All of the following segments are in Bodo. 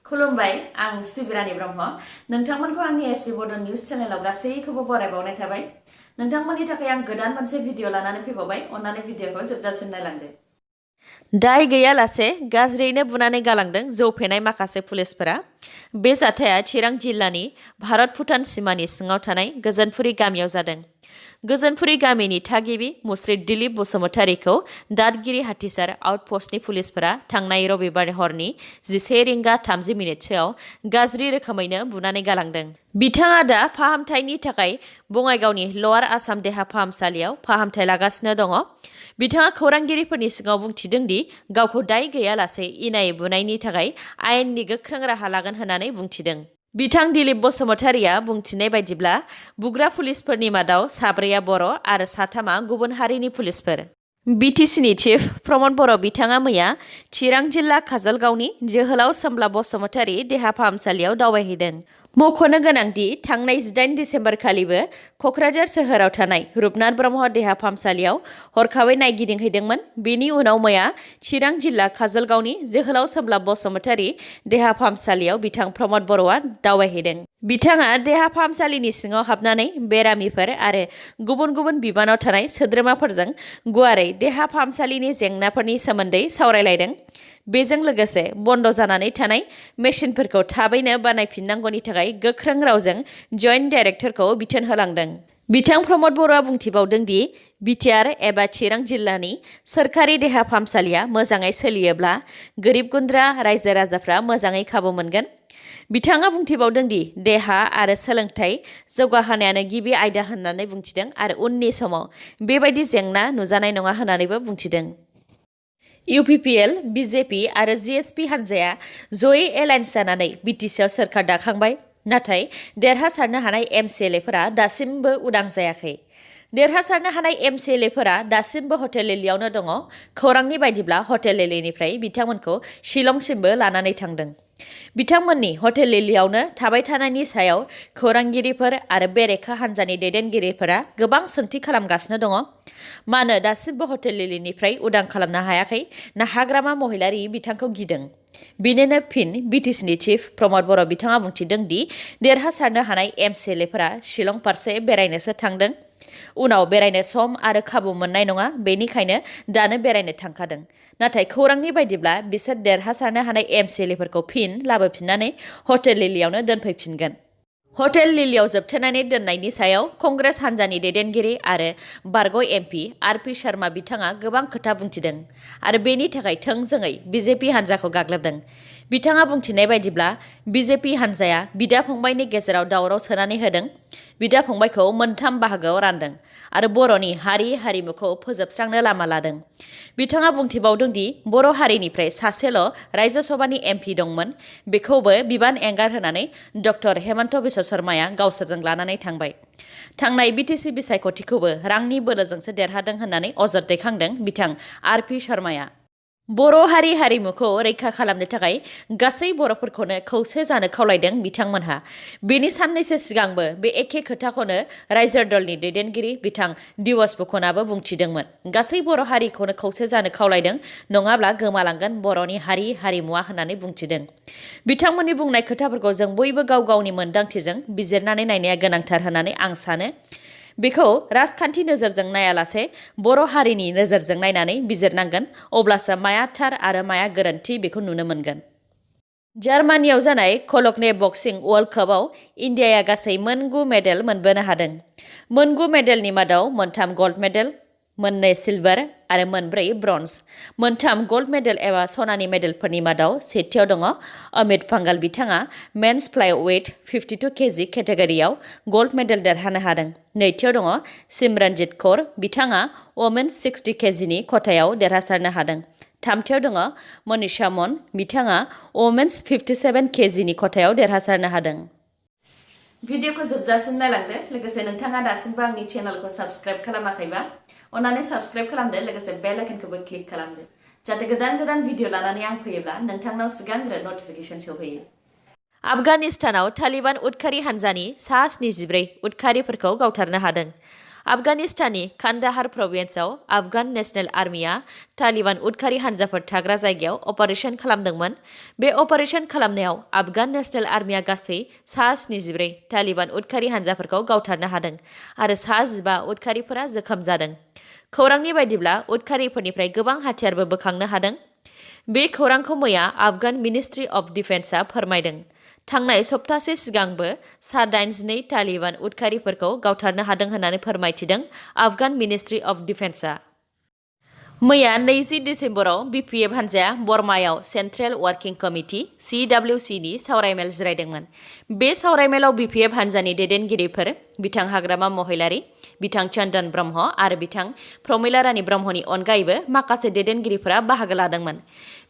खुलुमबाय आं सिबिरानि ब्रह्म नोंथांमोनखौ आंनि sbbodonews चेनेलाव गासैखौबो बरायबावनाय थाबाय नोंथांमोननि थाखाय आं गोदान मोनसे भिडिअ लानानै फैबावबाय अन्नानै भिडिअखौ जोबजासिम नायलांदो दाय गैयालासे गाज्रियैनो बुनानै गालांदों जौ फेनाय माखासे पुलिसफोरा बे जाथाया चिरां जिल्लानि भारत भुटान सीमानि सिङाव थानाय गोजोनपुरी गामियाव जादों गोजोनपुरी गामिनि थागिबि मुस्रि दिलीप बसुमतारीखौ दादगिरि हाथिसार आउटपस्टनि पुलिसफोरा थांनाय रबिबार हरनि 11:30 गाज्रि रोखोमैनो बुनानै गालांदों बिथाङा दा फाहामथायनि थाखाय बङाइगावनि लवार आसाम देहा फाहामसालियाव फाहामथाय लागासिनो दङ बिथाङा खौरांगिरिफोरनि सिगाङाव बुंथिदों दि गावखौ दाय गैयालासे इनायै बुनायनि थाखाय आयेननि गोख्रों राहा लागोन होननानै बुंथिदों बिथां दिलीप बसुमतारीया बुंथिनाय बायदिब्ला बुग्रा पुलिसफोरनि मादाव साब्रैया बर' आरो साथामा गुबुन हारिनि पुलिसफोर बिटिसिनि चिफ प्रमद बर' बिथाङा मैया चिरां जिल्ला काजलगावनि जोहोलाव सोमब्ला बसुमतारी देहा फाहामसालियाव दावबायहैदों मख'नो गोनांदि थांनाय 18 दिसेम्बर खालिबो क'क्राझार सोहोराव थानाय रुपनाथ ब्रह्म देहा फाहामसालियाव हरखाबै नायगिदिंहैदोंमोन बेनि उनाव मैया चिरां जिल्ला काजलगावनि जोहोलाव सोमब्ला बसुमतारी देहा फाहामसालियाव बिथां प्रमद बर'आ दावबायहैदों बिथाङा देहा फाहामसालिनि सिङाव हाबनानै बेरामिफोर आरो गुबुन गुबुन बिबानाव थानाय सोद्रोमाफोरजों गुवारै देहा फाहामसालिनि जेंनाफोरनि सोमोन्दै सावरायलायदों बेजों लोगोसे बन्द जानानै थानाय मेसिनफोरखौ थाबैनो बानायफिननांगौनि थाखाय गोख्रों रावजों जइन्ट डाइरेक्टरखौ बिथोन होलांदों बिथां प्रमद बर'आ बुंथिबावदों दि बिटिआर एबा चिरां जिल्लानि सोरखारि देहा फाहामसालिया मोजाङै सोलियोब्ला गोरिब गुन्द्रा रायजो राजाफ्रा मोजाङै खाबु मोनगोन बिथाङा बुंथिबावदों दि देहा आरो सोलोंथाइ जौगाहोनायानो गिबि आयदा होननानै बुंथिदों आरो उननि समाव बेबायदि जेंना नुजानाय नङा होननानैबो बुंथिदों UPPL, BJP आरो GSP हान्जाया जयै एलायन्स जानानै बिटिसिआव सोरखार दाखांबाय नाथाय देरहासारनो हानाय MCLAफोरा दासिमबो उदां जायाखै देरहासारनो हानाय MCLAफोरा दासिमबो हटेल लिलियावनो दङ खौरांनि बायदिब्ला हटेल लिलिनिफ्राय बिथांमोनखौ शिलंसिमबो लानानै थांदों बिथांमोननि हटेल लिलियावनो थाबाय थानायनि सायाव खौरांगिरिफोर आरो बेरेखा हान्जानि दैदेनगिरिफोरा गोबां सोंथि खालामगासिनो दङ मानो दासिमबो हटेल लिलिनिफ्राय उदां खालामनो हायाखै ना हाग्रामा महिलारि बिथांखौ गिदों बिनिनो फिन बिटिसिनि चिफ प्रमद बर' बिथाङा बुंथिदों दि देरहासारनो हानाय MCLAफोरा शिलं फारसे बेरायनोसो थांदों उनाव बेरायनो सम आरो खाबु मोननाय नङा बेनिखायनो दानो बेरायनो थांखादों नाथाय खौरांनि बायदिब्ला बिसोर देरहासारनो हानाय MCLAफोरखौ फिन लाबोफिननानै हटेल लिलियावनो दोनफैफिनगोन हटेल लिलियाव जोबथेनानै दोननायनि सायाव कंग्रेस हान्जानि दैदेनगिरि आरो बारग' MP RP शर्मा बिथाङा गोबां खोथा बुंथिदों आरो बेनि थाखाय थोंजोङै BJP हान्जाखौ गाग्लोबदों बिथाङा बुंथिनाय बायदिब्ला BJP हान्जाया बिदा फंबायनि गेजेराव दावराव सोनानै होदों बिदा फंबायखौ मोनथाम बाहागोआव रानदों आरो बर'नि हारि हारिमुखौ फोजोबस्रांनो लामा लादों बिथाङा बुंथिबावदों दि बर' हारिनिफ्राय सासेल' रायजो सभानि MP दंमोन बेखौबो बिबान एंगार होनानै डक्टर हेमन्त बिश्व शर्माया गावसोरजों लानानै थांबाय थांनाय बिटिसि बिसायख'थिखौबो रांनि बोलोजोंसो देरहादों होननानै अजद दैखांदों बिथां RP शर्माया बर' हारि हारिमुखौ रैखा खालामनो थाखाय गासै बर'फोरखौनो खौसे जानो खावलायदों बिथांमोनहा बेनि साननैसो सिगांबो बे एखे खोथाखौनो रायजो दलनि दैदेनगिरि बिथां दिवस फुकनाबो बुंथिदोंमोन गासै बर' हारिखौनो खौसे जानो खावलायदों नङाब्ला गोमालांगोन बर'नि हारि हारिमुवा होननानै बुंथिदों बिथांमोननि बुंनाय खोथाफोरखौ जों बयबो गाव गावनि मोनदांथिजों बिजिरनानै नायनाया गोनांथार होननानै आं सानो बेखौ राजखान्थि नोजोरजों नायालासे बर' हारिनि नोजोरजों नायनानै बिजिरनांगोन अब्लासो माया थार आरो माया गोरोन्थि बेखौ नुनो मोनगोन जार्मानियाव जानाय कलकने बक्सिं वर्ल्ड कापआव इन्डियाया गासै 9 मेडेल मोनबोनो हादों 9 मेडेलनि मादाव 3 गल्ड मेडेल 2 सिलभार आरो 4 ब्रन्ज 3 गल्ड मेडेल एबा सनानि मेडेलफोरनि मादाव सेथियाव दङ अमित पांगाल बिथाङा मेन्स फ्लाइवेट 52 केजि केटेगरियाव गल्ड मेडेल देरहानो हादों नैथियाव दङ सिमरनजीत कौर बिथाङा वमेन्स 60 केजिनि खथायाव देरहासारनो हादों थामथियाव दङ मनीषा मन बिथाङा वमेन्स 57 केजिनि खथायाव देरहासारनो हादों भिडिअखौ जोबजासिम नायलांदो लोगोसे नोंथाङा दासिमबो आंनि चेनेलखौ साबस्क्राइब खालामाखैबा अन्नानै साबस्क्राइब खालामदो लोगोसे बेल आइकनखौबो क्लिक खालामदो जाहाथे गोदान गोदान भिडिअ लानानै आं फैयोब्ला नोंथांनाव सिगांग्रो नटिफिकेसन सौहैयो आफगानिस्तानाव तालिबान उदखारि हान्जानि सा 74 उदखारिफोरखौ गावथारनो हादों आफगानिस्ताननि कान्दाहार प्रभिन्सआव आफगान नेशनेल आर्मिया तालिबान उदखारि हानजाफोर थाग्रा जायगायाव अपारेशन खालामदोंमोन। बे अपारेशन खालामनायाव आफगान नेशनेल आर्मिया गासै 74 तालिबान उदखारि हानजाफोरखौ गावथारनो हादों आरो 15 उदखारिफोरा जोखोम जादों। खौरांनि बायदिब्ला उदखारिफोरनिफ्राय गोबां हाथियारबो बोखांनो हादों। बे खौरांखौ मैया आफगान मिनिस्ट्रि अफ डिफेन्सआ फोरमायदों। थांनाय सप्तासे सिगांबो 82 तालिबान उदखारिफोरखौ गावथारनो हादों होननानै फोरमायथिदों आफगान मिनिस्ट्रि अफ डिफेन्सआ। मैया 20 दिसेम्बराव BPF हानजाया बर्मायाव सेन्ट्रेल वार्किं कमिटि CWC नि सावरायमेल जिरायदोंमोन। बे सावरायमेलाव BPF हानजानि दैदेनगिरिफोर बिथां हाग्रामा महिलारि, बिथां चन्दन ब्रह्म आरो बिथां प्रमिला रानी ब्रह्मनि अनगायैबो माखासे दैदेनगिरिफोरा बाहागो लादोंमोन।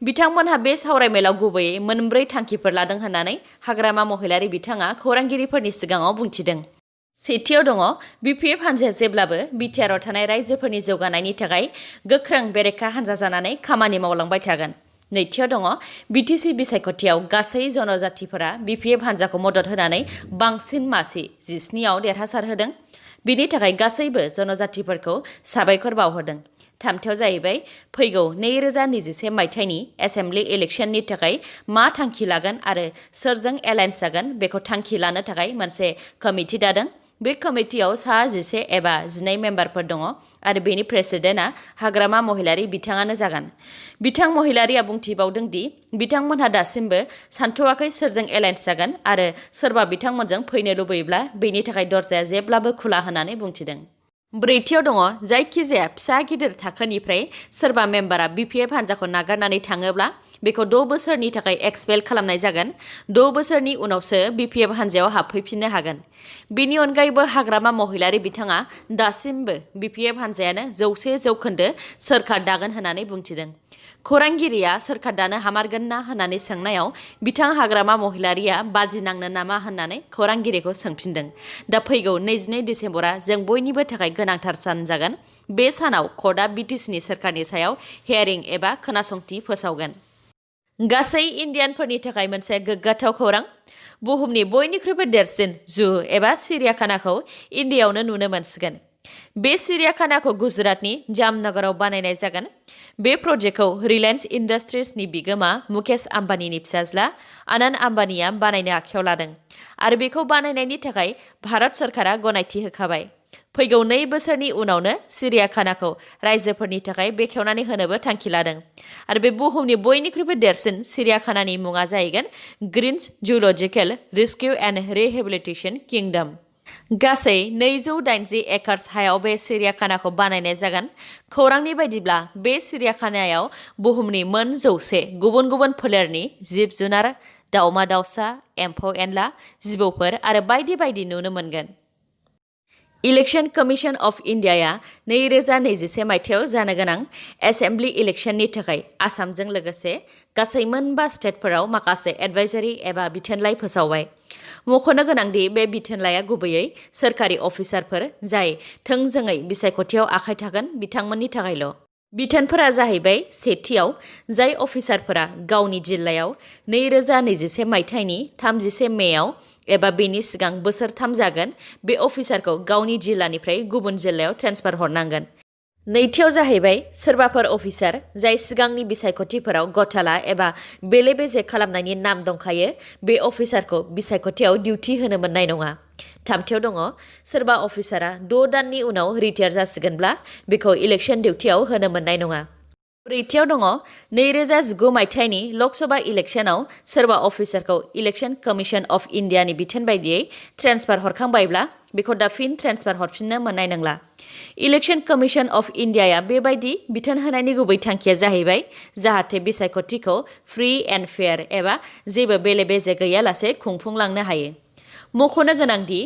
बिथांमोनहा बे सावरायमेलाव गुबैयै मोनब्रै थांखिफोर लादों होननानै हाग्रामा महिलारि बिथाङा खौरांगिरिफोरनि सिगाङाव बुंथिदों। सेथियाव दङ BPF हानजाया जेब्लाबो बिटिआरआव थानाय रायजोफोरनि जौगानायनि थाखाय गोख्रों बेरेखा हानजा जानानै खामानि मावलांबाय थागोन। नैथियाव दङ BTC बिसायख'थियाव गासै जनजातिफोरा BPF हानजाखौ मदद होनानै बांसिन मासि 17आव देरहासार होदों। बिनि थाखाय गासैबो जनजातिफोरखौ साबायखर बावहरदों। थामथियाव जाहैबाय फैगौ 2021 मायथाइनि एसेम्बलि इलेक्शननि थाखाय मा थांखि लागोन आरो सोरजों एलायन्स जागोन बेखौ थांखि लानो थाखाय मोनसे कमिटि दादों। बे कमिटियाव 11 एबा 12 मेम्बारफोर दङ आरो बेनि प्रेसिडेन्टआ हाग्रामा महिलारि बिथाङानो जागोन। बिथां महिलारिया बुंथिबावदों दि बिथांमोनहा दासिमबो सानथ'वाखै सोरजों एलायन्स जागोन आरो सोरबा बिथांमोनजों फैनो लुबैयोब्ला बेनि थाखाय दरजाया जेब्लाबो खुला होननानै बुंथिदों। ब्रैथियाव दङ जायखिजाया फिसा गिदिर थाखोनिफ्राय सोरबा मेम्बारा BPF हानजाखौ नागारनानै थाङोब्ला बेखौ 6 बोसोरनि थाखाय एक्सपेल खालामनाय जागोन। 6 बोसोरनि उनावसो BPF हानजायाव हाबफैफिननो हागोन। बेनि अनगायैबो हाग्रामा महिलारि बिथाङा दासिमबो BPF हानजायानो 100% सोरखार दागोन होननानै बुंथिदों। खौरांगिरिया सोरखार दानो हामारगोन ना होननानै सोंनायाव बिथां हाग्रामा महिलारिया बादि नांनो नामा होननानै खौरांगिरिखौ सोंफिनदों। दा फैगौ 22 दिसेम्बरा जों बयनिबो थाखाय गोनांथार सान जागोन। बे सानाव कर्टआ BTCनि सोरखारनि सायाव हियारिं एबा खोनासंथि फोसावगोन। गासै इन्डियानफोरनि थाखाय मोनसे गोग्गाथाव खौरां। बुहुमनि बयनिख्रुइबो देरसिन जु एबा सिरियाखानाखौ इन्डियायावनो नुनो मोनसिगोन। बे सिरियाखानाखौ गुजरातनि जामनगराव बानायनाय जागोन। बे प्रजेक्टखौ रिलायन्स इन्डास्ट्रिजनि बिगोमा मुकेश आम्बानीनि फिसाज्ला आनन्द आम्बानीया बानायनो आखायाव लादों आरो बेखौ बानायनायनि थाखाय भारत सरकारा गनायथि होखाबाय। फैगौ 2 बोसोरनि उनावनो सिरियाखानाखौ रायजोफोरनि थाखाय बेखेवनानै होनोबो थांखि लादों आरो बे बुहुमनि बयनिख्रुइबो देरसिन सिरियाखानानि मुङा जाहैगोन ग्रीन्स जुलजिकेल रेस्किउ एन्ड रिहेबिलिटेशन किंडम। गासै 280 एकर्स हायाव बे सिरियाखानाखौ बानायनाय जागोन। खौरांनि बायदिब्ला बे सिरियाखानायाव बुहुमनि मोन 100 गुबुन गुबुन फोलेरनि जिब जुनार, दाउमा दाउसा, एम्फौ एनला, जिबौफोर आरो बायदि बायदि नुनो मोनगोन। इलेक्शन कमिशन अफ इन्डियाया 2021 मायथाइयाव जानो गोनां एसेम्बलि इलेक्शननि थाखाय आसामजों लोगोसे गासै 4 स्टेटफोराव माखासे एडभाइजारि एबा बिथोनलाइ फोसावबाय। मख'नो गोनांदि बे बिथोनलाइया गुबैयै सोरखारि अफिसारफोर जाय थोंजोङै बिसायख'थियाव आखाइ थागोन बिथांमोननि थाखायल'। बिथोनफोरा जाहैबाय सेथियाव जाय अफिसारफोरा गावनि जिल्लायाव 2021 मायथाइनि 30 मेआव एबा बेनि सिगां बोसोरथाम जागोन बे अफिसारखौ गावनि जिल्लानिफ्राय गुबुन जिल्लायाव ट्रेन्सफार हरनांगोन। नैथियाव जाहैबाय सोरबाफोर अफिसार जाय सिगांनि बिसायख'थिफोराव गथाला एबा बेले बेजे खालामनायनि नाम दंखायो बे अफिसारखौ बिसायख'थियाव डिउटि होनो मोननाय नङा। थामथियाव दङ सोरबा अफिसारा 6 दाननि उनाव रिटायार जासिगोनब्ला बेखौ इलेक्शन डिउटियाव होनो मोननाय नङा। ब्रैथियाव दङ 2019 मायथाइनि लकसभा इलेक्शनाव सोरबा अफिसारखौ इलेक्शन कमिशन अफ इन्डियानि बिथोन बायदियै ट्रेन्सफार हरखांबायब्ला बेखौ दा फिन ट्रेन्सफार हरफिननो मोननाय नंला। इलेक्शन कमिशन अफ इन्डियाया बेबायदि बिथोन होनायनि गुबै थांखिया जाहैबाय जाहाथे बिसायख'थिखौ फ्रि एन्ड फेयार एबा जेबो बेले बेजे गैयालासे खुंफुंलांनो हायो। मख'नो गोनांदि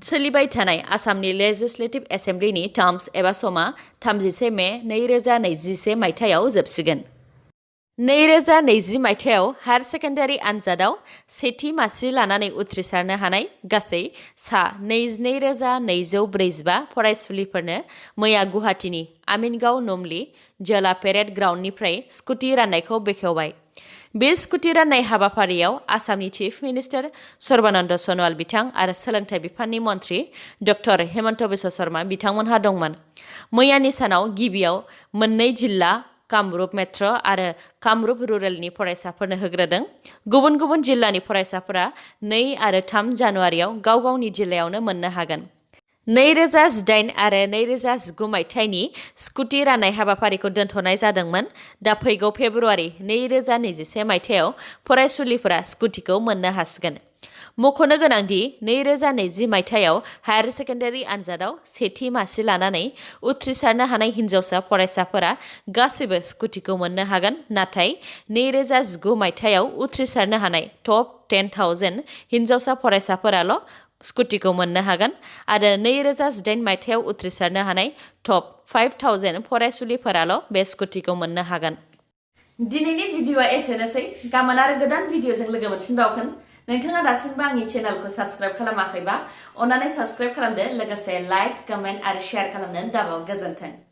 सोलिबाय थानाय आसामनि लेजिस्लेटिभ एसेम्बलिनि टार्म्स एबा समा 30 मे 2021 मायथाइयाव जोबसिगोन। 2020 मायथाइयाव हायार सेकेन्डारि आनजादाव सेथि मासि लानानै उथ्रिसारनो हानाय गासै सा 22,245 फरायसुलिफोरनो मैया गुवाहाटीनि आमिनगाव नुमली जला पेरेड ग्राउन्डनिफ्राय स्कुटि राननायखौ बेखेवबाय। बे स्कुटि राननाय हाबाफारियाव आसामनि चिफ मिनिस्टार सर्बानन्द सन'वाल बिथां आरो सोलोंथाइ बिफाननि मन्थ्रि डक्टर हेमन्त बिश्व शर्मा बिथांमोनहा दंमोन। मैयानि सानाव गिबियाव मोननै जिल्ला कामरुप मेट्र आरो कामरुप रुरेलनि फरायसाफोरनो होग्रोदों। गुबुन गुबुन जिल्लानि फरायसाफोरा 2 आरो 3 जानुवारियाव गाव गावनि जिल्लायावनो मोननो हागोन। 2018 आरो 2019 मायथाइनि स्कुटि राननाय हाबाफारिखौ दोनथ'नाय जादोंमोन। दा फैगौ फेब्रुवारि 2021 मायथाइयाव फरायसुलिफोरा स्कुटिखौ मोननो हासिगोन। मख'नो गोनांदि 2020 मायथाइयाव हायार सेकेन्डारि आनजादाव सेथि मासि लानानै उथ्रिसारनो हानाय हिन्जावसा फरायसाफोरा गासैबो स्कुटिखौ मोननो हागोन। नाथाय 2019 मायथाइयाव उथ्रिसारनो हानाय टप 10,000 हिन्जावसा फरायसाफोराल' स्कुटिखौ मोननो हागोन आरो 2018 मायथाइयाव उथ्रिसारनो हानाय टप 5,000 फरायसुलिफोराल' बे स्कुटिखौ मोननो हागोन। दिनैनि भिडिअआ एसेनोसै। गाबोन आरो गोदान भिडिअजों लोगो मोनफिनबावगोन। नोंथाङा दासिमबो आंनि चेनेलखौ साबस्क्राइब खालामाखैबा अन्नानै साबस्क्राइब खालामदो, लोगोसे लाइक, कमेन्ट आरो शेयार खालामनो दाबाव। गोजोन्थों।